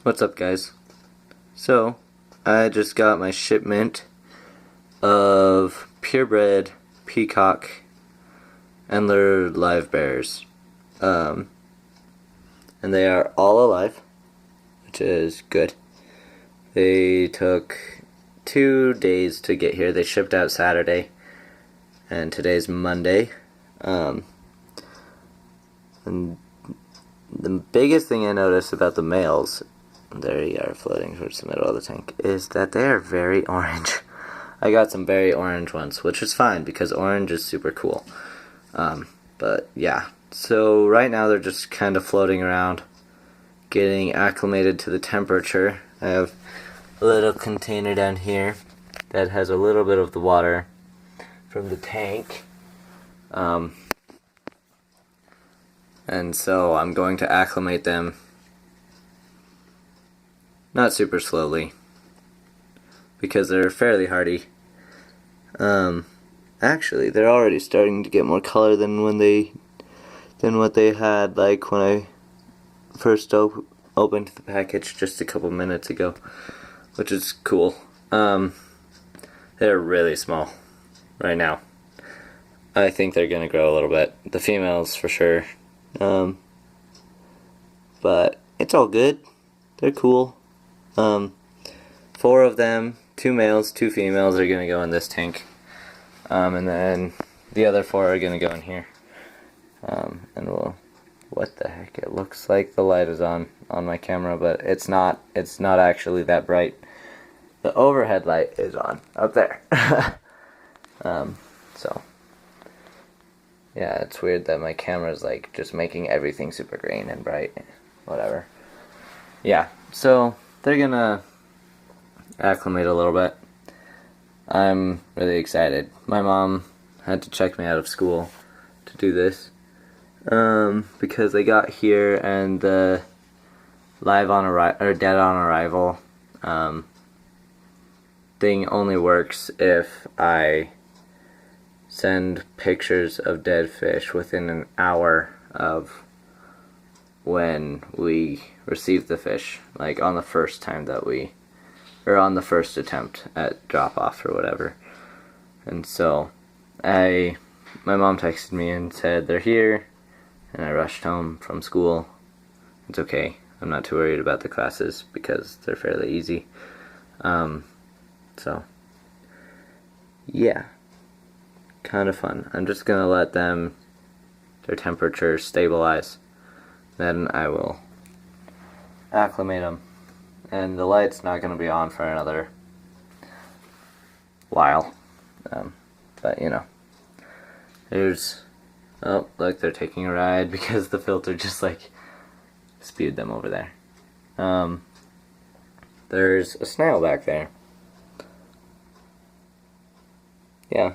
What's up, guys? So, I just got my shipment of Purebred Peacock Endlers Livebearers. And they are all alive, which is good. They took 2 days to get here. They shipped out Saturday, and today's Monday. And the biggest thing I noticed about the males, there you are floating towards the middle of the tank, is that they are very orange. I got some very orange ones, which is fine because orange is super cool. But yeah, so right now they're just kind of floating around, getting acclimated to the temperature. I have a little container down here that has a little bit of the water from the tank. And so I'm going to acclimate them, not super slowly, because they're fairly hardy. Actually, they're already starting to get more color than what they had like when I first opened the package just a couple minutes ago, which is cool. They're really small right now. I think they're gonna grow a little bit. The females for sure. But it's all good. They're cool. 4 of them, 2 males, 2 females, are gonna go in this tank. And then the other 4 are gonna go in here. And we'll, what the heck, it looks like the light is on my camera, but it's not actually that bright. The overhead light is on up there. So yeah, it's weird that my camera's like just making everything super green and bright. Whatever. Yeah, so they're gonna acclimate a little bit. I'm really excited. My mom had to check me out of school to do this. Because they got here and the dead on arrival thing only works if I send pictures of dead fish within an hour of when we receive the fish, like on the first time that on the first attempt at drop off or whatever. And so my mom texted me and said they're here, and I rushed home from school. It's okay, I'm not too worried about the classes because they're fairly easy. So yeah, kind of fun. I'm just gonna let their temperature stabilize, then I will acclimate them, and the light's not gonna be on for another while. But you know, oh look, they're taking a ride because the filter just like spewed them over there. There's a snail back there. Yeah.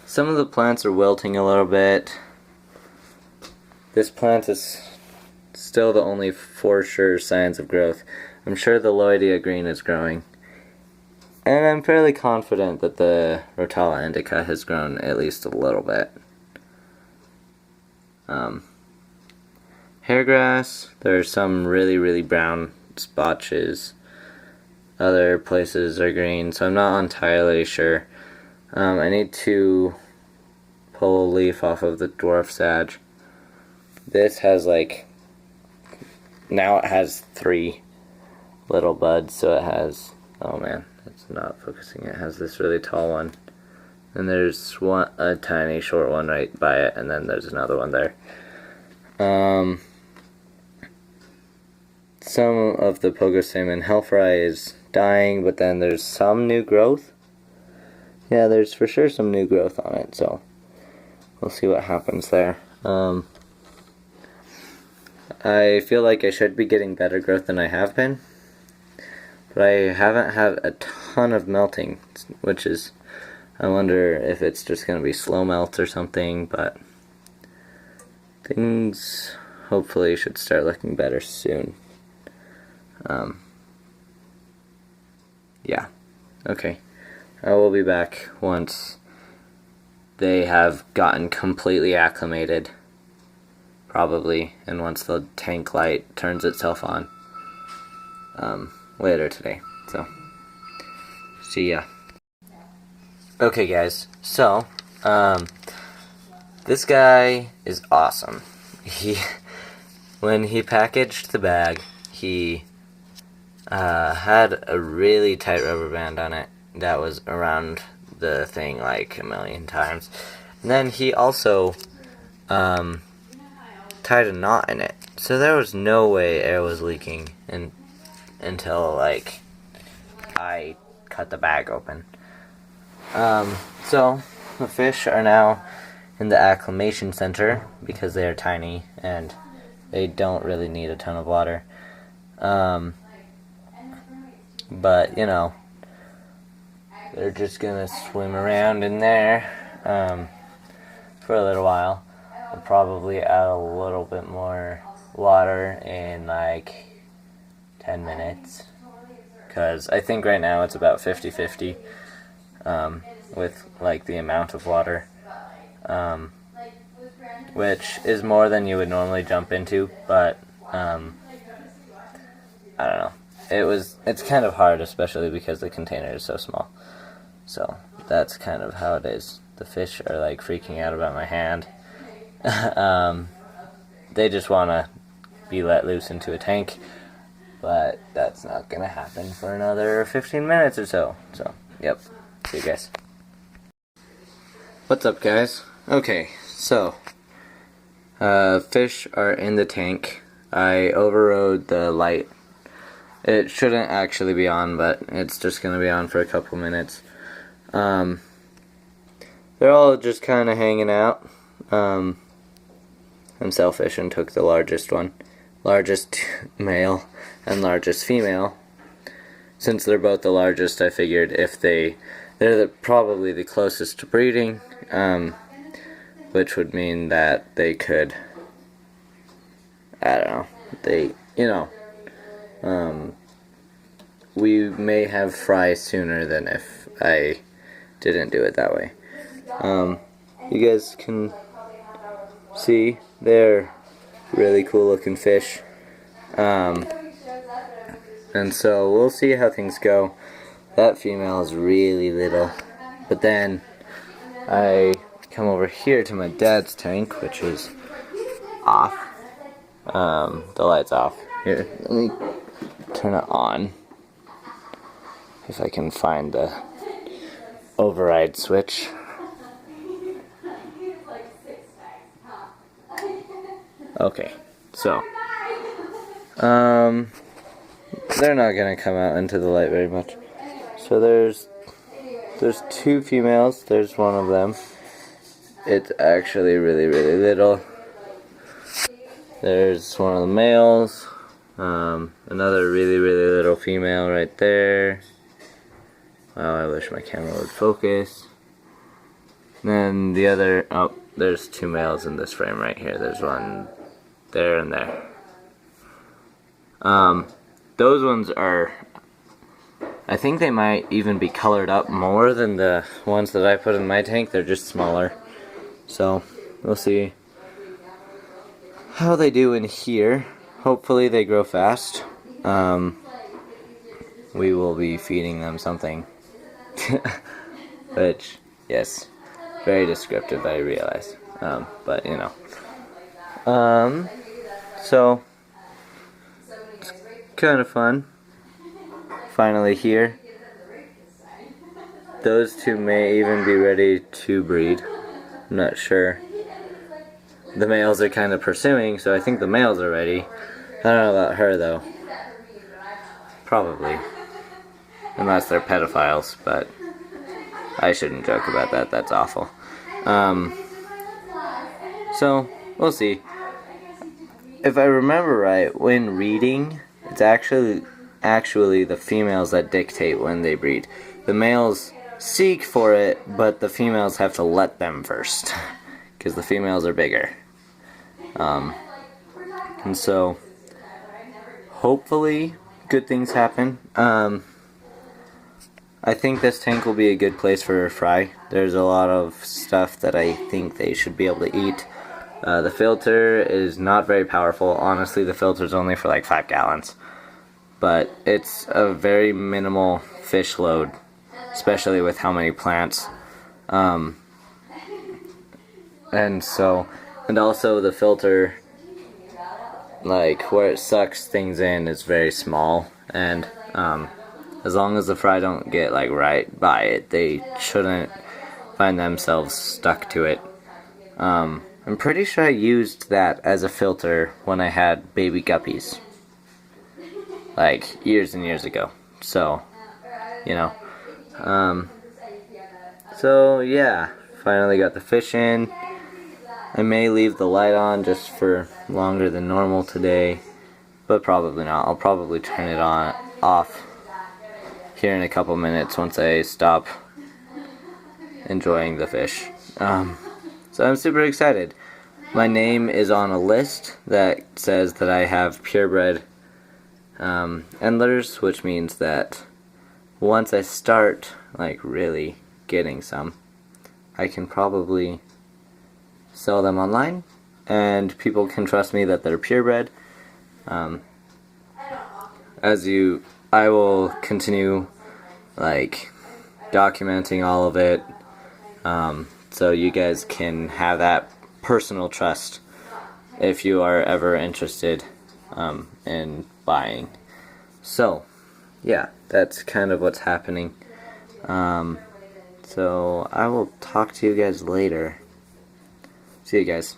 Some of the plants are wilting a little bit. This plant is still the only for sure signs of growth. I'm sure the Lloydia green is growing. And I'm fairly confident that the Rotala indica has grown at least a little bit. Hairgrass, there are some really, really brown spotches. Other places are green, so I'm not entirely sure. I need to pull a leaf off of the dwarf sage. This has now it has 3 little buds, so it has, oh man, it's not focusing. It has this really tall one, and there's a tiny short one right by it, and then there's another one there. Some of the Pogosamon hellfry is dying, but then there's some new growth. Yeah, there's for sure some new growth on it, so we'll see what happens there. I feel like I should be getting better growth than I have been, but I haven't had a ton of melting, which is, I wonder if it's just going to be slow melt or something, but things hopefully should start looking better soon. Yeah, okay. I will be back once they have gotten completely acclimated. probably, and once the tank light turns itself on later today. So, see ya. Okay guys, so this guy is awesome. When he packaged the bag, he had a really tight rubber band on it that was around the thing like a million times. And then he also tied a knot in it, so there was no way air was leaking until like I cut the bag open. So the fish are now in the Acclimation Center because they are tiny and they don't really need a ton of water. But you know, they're just gonna swim around in there for a little while. I'll probably add a little bit more water in like 10 minutes, because I think right now it's about 50-50 with like the amount of water, which is more than you would normally jump into, but I don't know. It's kind of hard, especially because the container is so small. So that's kind of how it is. The fish are like freaking out about my hand. They just want to be let loose into a tank, but that's not gonna happen for another 15 minutes or so. So, yep. See you guys. What's up, guys? Okay, so fish are in the tank. I overrode the light. It shouldn't actually be on, but it's just gonna be on for a couple minutes. They're all just kind of hanging out. I'm selfish and took the largest one, largest male and largest female. Since they're both the largest, I figured if they're probably the closest to breeding, which would mean that they could, I don't know, we may have fry sooner than if I didn't do it that way. You guys can see they're really cool looking fish, and so we'll see how things go. That female is really little, but then I come over here to my dad's tank, which is off. The light's off. Here, let me turn it on if I can find the override switch. Okay, so they're not gonna come out into the light very much. So there's two females. There's one of them. It's actually really little. There's one of the males. Another really little female right there. Wow, I wish my camera would focus. And then the other, oh, there's two males in this frame right here. There's one there and there. Those ones are, I think they might even be colored up more than the ones that I put in my tank. They're just smaller. So, we'll see how they do in here. Hopefully they grow fast. We will be feeding them something. Which, yes, very descriptive, I realize. But, you know. So, it's kind of fun. Finally here. Those two may even be ready to breed. I'm not sure. The males are kind of pursuing, so I think the males are ready. I don't know about her though. Probably. Unless they're pedophiles, but I shouldn't joke about that, that's awful. So, we'll see. If I remember right, when breeding, it's actually the females that dictate when they breed. The males seek for it, but the females have to let them first, because the females are bigger. And so, hopefully, good things happen. I think this tank will be a good place for fry. There's a lot of stuff that I think they should be able to eat. The filter is not very powerful. Honestly, the filter is only for like 5 gallons. But it's a very minimal fish load, especially with how many plants. And also the filter, like where it sucks things in, is very small. And as long as the fry don't get like right by it, they shouldn't find themselves stuck to it. I'm pretty sure I used that as a filter when I had baby guppies, like years and years ago. So, you know. So yeah, finally got the fish in. I may leave the light on just for longer than normal today, but probably not. I'll probably turn it off here in a couple minutes once I stop enjoying the fish. So I'm super excited. My name is on a list that says that I have purebred endlers, which means that once I start like really getting some, I can probably sell them online and people can trust me that they're purebred. I will continue like documenting all of it, so you guys can have that personal trust if you are ever interested in buying. So yeah, that's kind of what's happening. So I will talk to you guys later. See you guys.